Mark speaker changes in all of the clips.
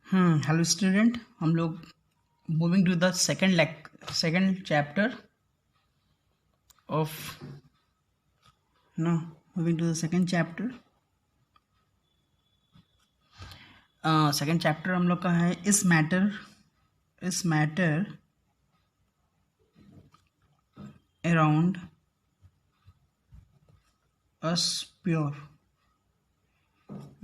Speaker 1: Hello student, हम लोग moving to the second chapter of no moving to the second chapter हम लोग का है इस matter around us pure.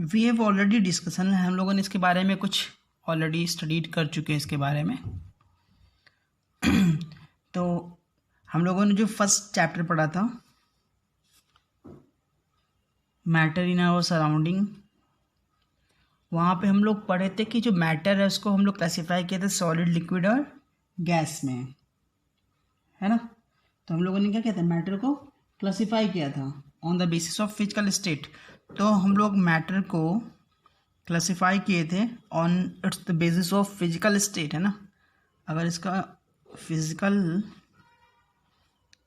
Speaker 1: We have already discussion है, हम लोगों ने इसके बारे में कुछ ऑलरेडी स्टडीड कर चुके हैं इसके बारे में। तो हम लोगों ने जो फर्स्ट चैप्टर पढ़ा था, मैटर इन आवर सराउंडिंग, वहाँ पे हम लोग पढ़े थे कि जो मैटर है उसको हम लोग क्लासीफाई किए थे सॉलिड, लिक्विड और गैस में, है ना। तो हम लोगों ने क्या किया था, मैटर को क्लासीफाई किया था on the basis of physical state. तो हम लोग मैटर को क्लासीफाई किए थे on it's the basis of physical state, है ना। अगर इसका फिजिकल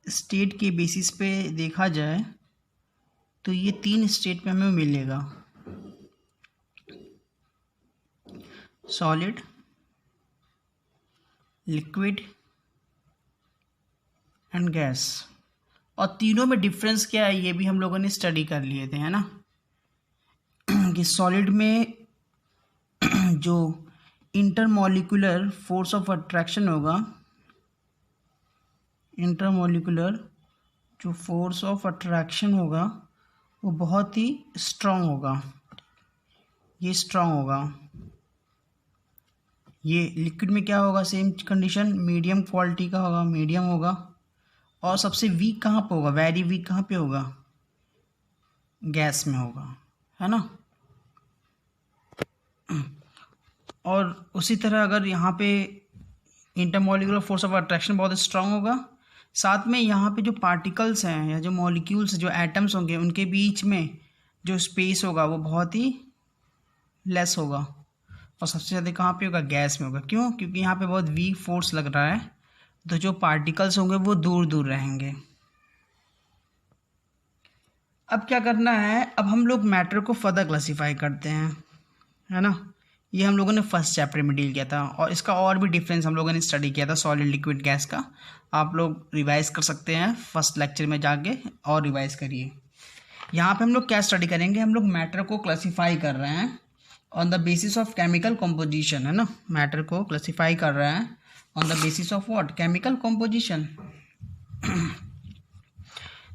Speaker 1: स्टेट के बेसिस पे देखा जाए तो ये 3 स्टेट में हमें मिलेगा, सॉलिड, लिक्विड एंड गैस। और तीनों में डिफरेंस क्या है ये भी हम लोगों ने स्टडी कर लिए थे, है ना। कि सॉलिड में जो इंटरमॉलिक्यूलर फोर्स ऑफ अट्रैक्शन होगा, इंटरमॉलिक्यूलर जो फोर्स ऑफ अट्रैक्शन होगा वो बहुत ही स्ट्रांग होगा, ये स्ट्रांग होगा। ये लिक्विड में क्या होगा, सेम कंडीशन, मीडियम क्वालिटी का होगा, मीडियम होगा। और सबसे वीक कहाँ पे होगा, वेरी वीक कहाँ पे होगा, गैस में होगा, है ना। और उसी तरह अगर यहाँ पे इंटरमॉलिक्यूलर फोर्स ऑफ अट्रैक्शन बहुत स्ट्रांग होगा, साथ में यहाँ पे जो पार्टिकल्स हैं या जो मॉलिक्यूल्स, जो एटम्स होंगे, उनके बीच में जो स्पेस होगा वो बहुत ही लेस होगा। और सबसे ज़्यादा कहाँ पे होगा, गैस में होगा। क्यों? क्योंकि यहाँ पे बहुत वीक फोर्स लग रहा है, तो जो पार्टिकल्स होंगे वो दूर दूर रहेंगे। अब क्या करना है, अब हम लोग मैटर को फर्दर क्लासीफाई करते हैं, है ना। ये हम लोगों ने फर्स्ट चैप्टर में डील किया था, और इसका और भी डिफरेंस हम लोगों ने स्टडी किया था सॉलिड, लिक्विड, गैस का। आप लोग रिवाइज कर सकते हैं फर्स्ट लेक्चर में जाके, और रिवाइज करिए। यहाँ पे हम लोग क्या स्टडी करेंगे, हम लोग मैटर को क्लासीफाई कर रहे हैं on the basis of chemical composition, है ना। मैटर को क्लासीफाई कर रहे हैं on the basis of what, chemical composition.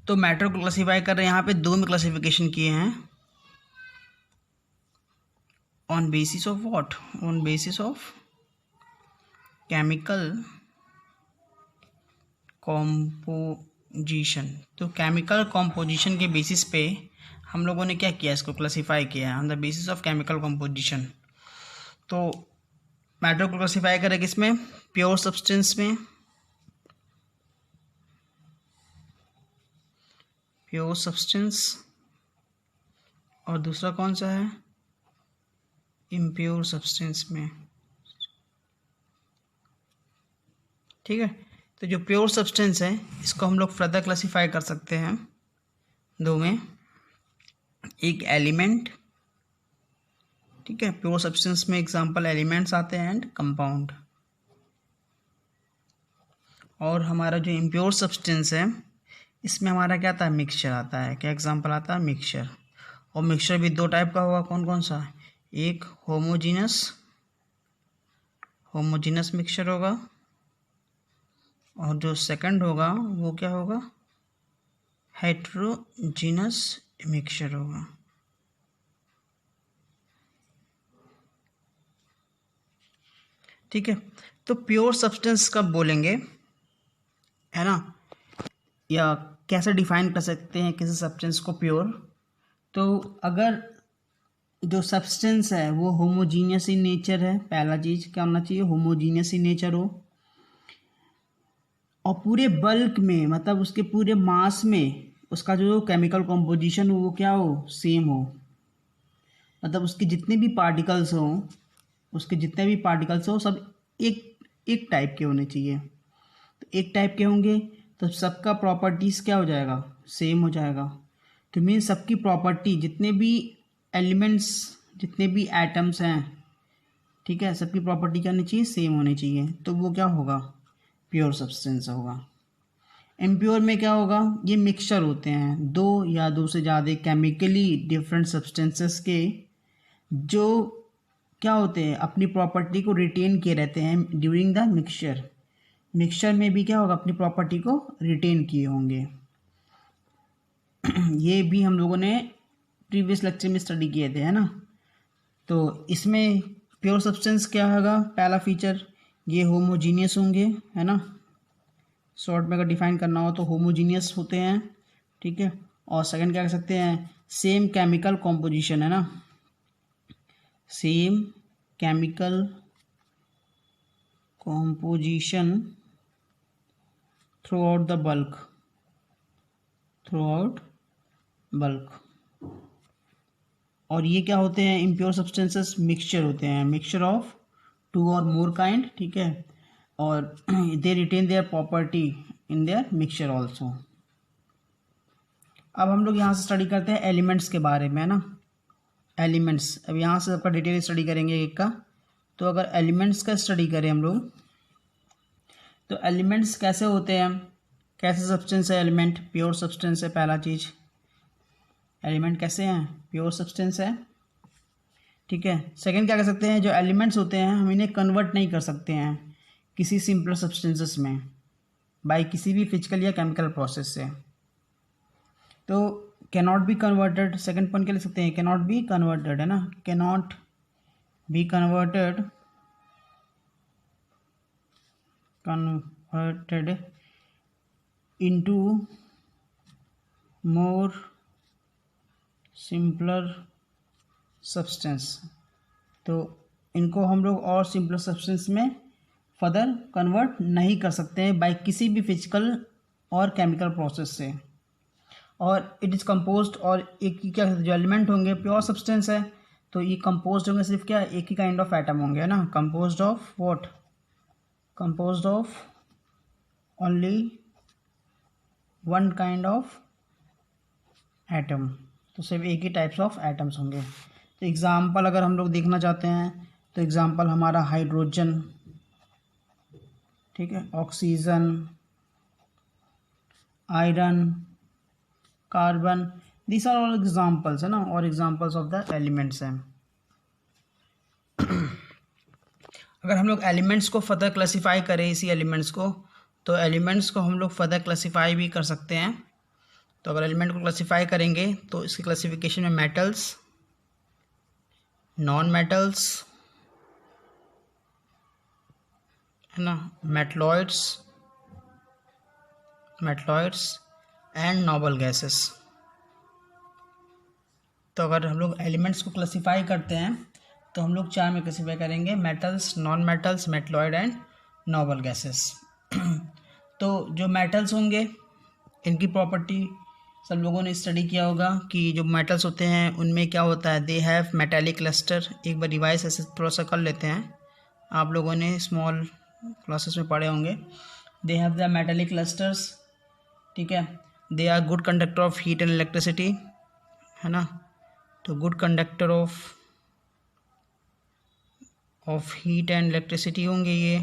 Speaker 1: तो मैटर को क्लासीफाई कर रहे हैं, यहाँ पे 2 में क्लासिफिकेशन किए हैं, on basis of what, on basis of chemical composition. तो केमिकल कॉम्पोजिशन के बेसिस पे हम लोगों ने क्या किया, इसको क्लासीफाई किया है on the basis of chemical composition. तो मैटर को क्लासीफाई करें किसमें, प्योर सब्सटेंस में, प्योर सब्सटेंस, और दूसरा कौन सा है, इम्प्योर सब्सटेंस में। ठीक है। तो जो प्योर सब्सटेंस है इसको हम लोग फर्दर क्लासीफाई कर सकते हैं 2 में, एक एलिमेंट, ठीक है। प्योर सब्सटेंस में एग्जांपल एलिमेंट्स आते हैं एंड कंपाउंड। और हमारा जो इम्प्योर सब्सटेंस है इसमें हमारा क्या आता है, मिक्सचर आता है। क्या एग्जांपल आता है, मिक्सचर। और मिक्सचर भी 2 टाइप का होगा, कौन कौन सा, एक होमोजीनस मिक्सचर होगा, और जो सेकंड होगा वो क्या होगा, हेट्रोजीनस मिक्सचर होगा। ठीक है। तो प्योर सब्सटेंस कब बोलेंगे, है ना, या कैसे डिफाइन कर सकते हैं किसी सब्सटेंस को प्योर। तो अगर जो सब्सटेंस है वो होमोजीनियस इन नेचर है, पहला चीज़ क्या होना चाहिए, होमोजीनियस इन नेचर हो, और पूरे बल्क में, मतलब उसके पूरे मास में उसका जो केमिकल कॉम्पोजिशन हो वो क्या हो, सेम हो। मतलब उसके जितने भी पार्टिकल्स हो सब एक एक टाइप के होने चाहिए। तो एक टाइप के होंगे तो सबका प्रॉपर्टीज़ क्या हो जाएगा, सेम हो जाएगा। तो मीन सबकी प्रॉपर्टी, जितने भी एलिमेंट्स, जितने भी एटम्स हैं, ठीक है, सबकी प्रॉपर्टी क्या होनी चाहिए, सेम होनी चाहिए, तो वो क्या होगा, प्योर सब्सटेंस होगा। इम्प्योर में क्या होगा, ये मिक्सचर होते हैं दो या दो से ज़्यादा केमिकली डिफरेंट सब्सटेंसेस के, जो क्या होते हैं, अपनी प्रॉपर्टी को रिटेन किए रहते हैं ड्यूरिंग द मिक्सचर। मिक्सचर में भी क्या होगा, अपनी प्रॉपर्टी को रिटेन किए होंगे। ये भी हम लोगों ने प्रीवियस लेक्चर में स्टडी किए थे, है ना। तो इसमें प्योर सब्सटेंस क्या होगा, पहला फीचर ये होमोजीनियस होंगे, है ना। शॉर्ट में अगर डिफाइन करना हो तो होमोजीनियस होते हैं, ठीक है। और सेकंड क्या कह सकते हैं, सेम केमिकल कॉम्पोजिशन, है ना, same chemical composition through out bulk. और ये क्या होते हैं, इम्प्योर सब्सटेंसेस मिक्सचर होते हैं, मिक्सचर ऑफ टू और मोर काइंड, ठीक है। और they retain their property in their mixture also. अब हम लोग यहाँ से स्टडी करते हैं एलिमेंट्स के बारे में, है ना। एलिमेंट्स, अब यहाँ से सबका डिटेल स्टडी करेंगे एक का। तो अगर एलिमेंट्स का स्टडी करें हम लोग, तो एलिमेंट्स कैसे होते हैं, कैसे सब्सटेंस है एलिमेंट, प्योर सब्सटेंस है पहला चीज़। एलिमेंट कैसे हैं, प्योर सब्सटेंस है, ठीक है। सेकंड क्या कर सकते हैं, जो एलिमेंट्स होते हैं हम इन्हें कन्वर्ट नहीं कर सकते हैं किसी सिंपलर सब्सटेंसेस में बाय किसी भी फिजिकल या केमिकल प्रोसेस से। तो cannot be converted, second point क्या लिख सकते हैं, कैनॉट बी कन्वर्टेड, है ना, cannot be converted into more simpler substance. तो इनको हम लोग और सिंपलर सब्सटेंस में फर्दर कन्वर्ट नहीं कर सकते हैं बाय किसी भी फिजिकल और केमिकल प्रोसेस से। और इट इज़ कंपोज्ड, और एक ही क्या जो एलिमेंट होंगे प्योर सब्सटेंस है, तो ये कंपोज्ड होंगे सिर्फ क्या, एक ही काइंड ऑफ एटम होंगे, है ना। Composed of what, composed of only one kind of atom, तो सिर्फ एक ही टाइप्स ऑफ एटम्स होंगे। तो एग्ज़ाम्पल अगर हम लोग देखना चाहते हैं तो एग्ज़ाम्पल हमारा हाइड्रोजन, ठीक है, oxygen, iron, carbon, this are all examples, है ना, और एग्जाम्पल्स ऑफ द एलिमेंट्स हैं। अगर हम लोग एलिमेंट्स को फर्दर क्लासीफाई करें, इसी एलिमेंट्स को, तो एलिमेंट्स को हम लोग फर्दर क्लासीफाई भी कर सकते हैं। तो अगर एलिमेंट को क्लासीफाई करेंगे तो इसकी क्लासिफिकेशन में मेटल्स, नॉन मेटल्स, है ना, मेटलॉइड्स एंड नोबल गैसेस। तो अगर हम लोग एलिमेंट्स को क्लासीफाई करते हैं तो हम लोग चार में क्लासीफाई करेंगे, metals, non metals, metalloid and noble gases. तो जो मेटल्स होंगे इनकी प्रॉपर्टी सब लोगों ने स्टडी किया होगा कि जो मेटल्स होते हैं उनमें क्या होता है, दे हैव मेटालिक क्लस्टर। एक बार रिवाइज ऐसे थोड़ा सा कर लेते हैं, आप लोगों ने स्मॉल क्लासेस में पढ़े होंगे। They have the metallic clusters, ठीक है। They are good conductor of heat and electricity, है ना। तो good conductor of heat and electricity होंगे ये,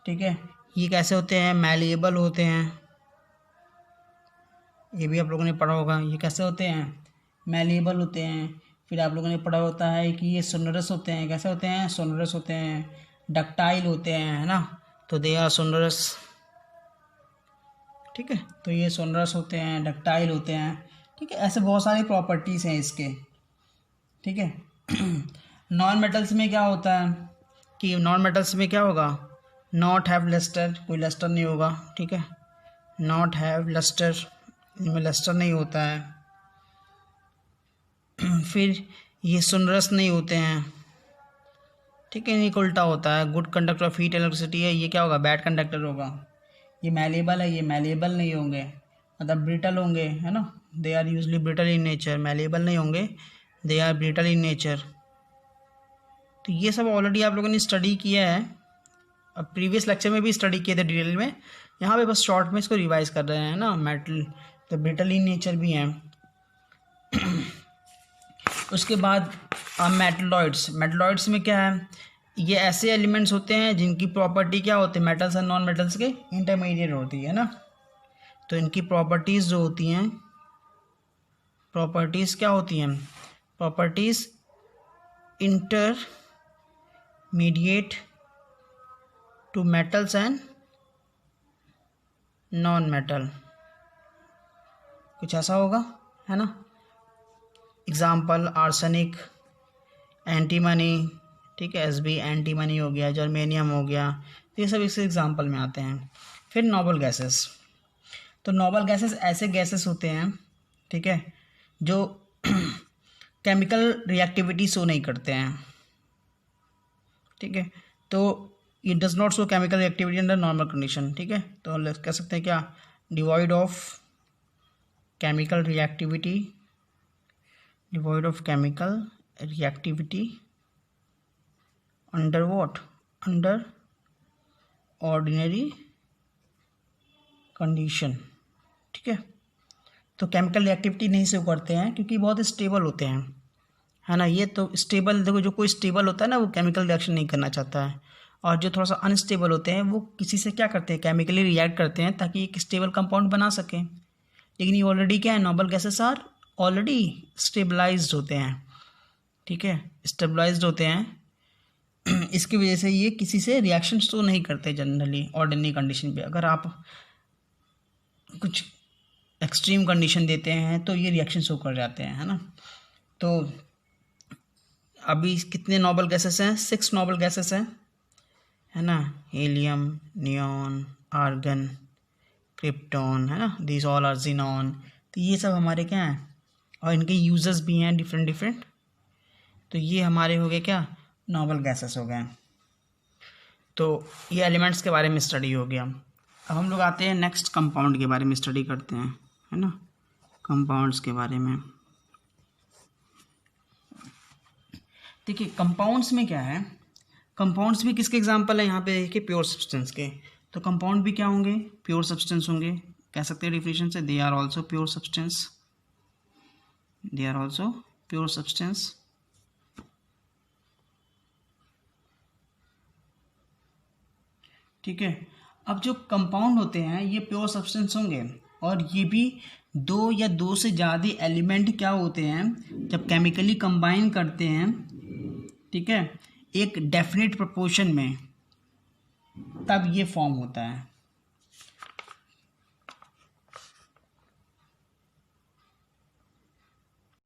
Speaker 1: ठीक है। ये कैसे होते हैं, मैलिएबल होते हैं, ये भी आप लोगों ने पढ़ा होगा। ये कैसे होते हैं, मैलिएबल होते हैं। फिर आप लोगों ने पढ़ा होता है कि ये सोनरस होते हैं, कैसे होते हैं, सोनरस होते हैं। डक्टाइल होते हैं, है ना, तो दे आर सोनरस, ठीक है। तो ये सोनरस होते हैं, डक्टाइल होते हैं, ठीक है। ऐसे बहुत सारी प्रॉपर्टीज़ हैं इसके, ठीक है। नॉन मेटल्स में क्या होता है कि नॉन मेटल्स में क्या होगा, नॉट हैव लस्टर, कोई लस्टर नहीं होगा, ठीक है। नॉट हैव लस्टर, इनमें लस्टर नहीं होता है। फिर ये सोनरस नहीं होते हैं, ठीक है, इन्हीं को उल्टा होता है। Good conductor of heat electricity है, ये क्या होगा, बैड कंडक्टर होगा। ये मैलेबल है, ये मैलेबल नहीं होंगे, मतलब ब्रिटल होंगे, है ना। They are usually brittle in nature, malleable नहीं होंगे, they are brittle in nature. तो ये सब ऑलरेडी आप लोगों ने स्टडी किया है, अब प्रीवियस लेक्चर में भी स्टडी किए थे डिटेल में, यहाँ पे बस शॉर्ट में इसको रिवाइज कर रहे हैं ना। मेटल तो ब्रिटल इन नेचर भी हैं। उसके बाद मेटलॉइड्स में क्या है, ये ऐसे एलिमेंट्स होते हैं जिनकी प्रॉपर्टी क्या होती है, मेटल्स और नॉन मेटल्स के इंटरमीडिएट होती है ना। तो इनकी प्रॉपर्टीज़ जो होती हैं, प्रॉपर्टीज़ क्या होती हैं, properties intermediate to metals and non metal, कुछ ऐसा होगा, है ना। एग्जाम्पल आर्सेनिक, एंटीमनी, ठीक है, एसबी एंटीमनी हो गया, जर्मेनियम हो गया, तो ये सब इस एग्जाम्पल में आते हैं। फिर नोबल गैसेस, तो नोबल गैसेस ऐसे गैसेस होते हैं, ठीक है, जो केमिकल रिएक्टिविटी शो नहीं करते हैं, ठीक है। तो ये does not show chemical reactivity under normal condition, ठीक है। तो कह सकते हैं क्या, devoid of chemical reactivity, devoid of chemical reactivity under what, under ordinary condition, ठीक है। तो केमिकल रिएक्टिविटी नहीं शो करते हैं क्योंकि बहुत स्टेबल होते हैं, है ना। ये तो स्टेबल, देखो जो कोई स्टेबल होता है ना वो केमिकल रिएक्शन नहीं करना चाहता है, और जो थोड़ा सा अनस्टेबल होते हैं वो किसी से क्या करते हैं, केमिकली रिएक्ट करते हैं ताकि एक स्टेबल कंपाउंड बना सकें। लेकिन ये ऑलरेडी क्या है, noble gases are already stabilized होते हैं, ठीक है, स्टेबलाइज्ड होते हैं। इसकी वजह से ये किसी से रिएक्शन शो नहीं करते जनरली ऑर्डिनरी कंडीशन पे। अगर आप कुछ एक्सट्रीम कंडीशन देते हैं तो ये रिएक्शन शो कर जाते हैं, है ना। तो अभी कितने नोबल गैसेस हैं, 6 नोबल गैसेस हैं, है ना। हीलियम, नियॉन, आर्गन, क्रिप्टॉन, है ना, दीज ऑल आर ज़ीनॉन। तो ये सब हमारे क्या हैं, और इनके यूजेस भी हैं डिफरेंट। तो ये हमारे हो गए क्या, नोबल गैसेस हो गए। तो ये एलिमेंट्स के बारे में स्टडी हो गया। अब हम लोग आते हैं नेक्स्ट कंपाउंड के बारे में स्टडी करते हैं, है ना, कंपाउंड्स के बारे में। देखिए कंपाउंड्स में क्या है, कंपाउंड्स भी किसके एग्जांपल है, यहाँ पे देखिए प्योर सब्सटेंस के। तो कंपाउंड भी क्या होंगे, प्योर सब्सटेंस होंगे। कह सकते हैं डिफिनेशन से, they are also pure substance, they are also pure substance. ठीक है। अब जो कंपाउंड होते हैं ये प्योर सब्सटेंस होंगे, और ये भी 2 या 2 से ज़्यादा एलिमेंट क्या होते हैं, जब केमिकली कंबाइन करते हैं, ठीक है, एक डेफिनेट प्रोपोर्शन में, तब ये फॉर्म होता है।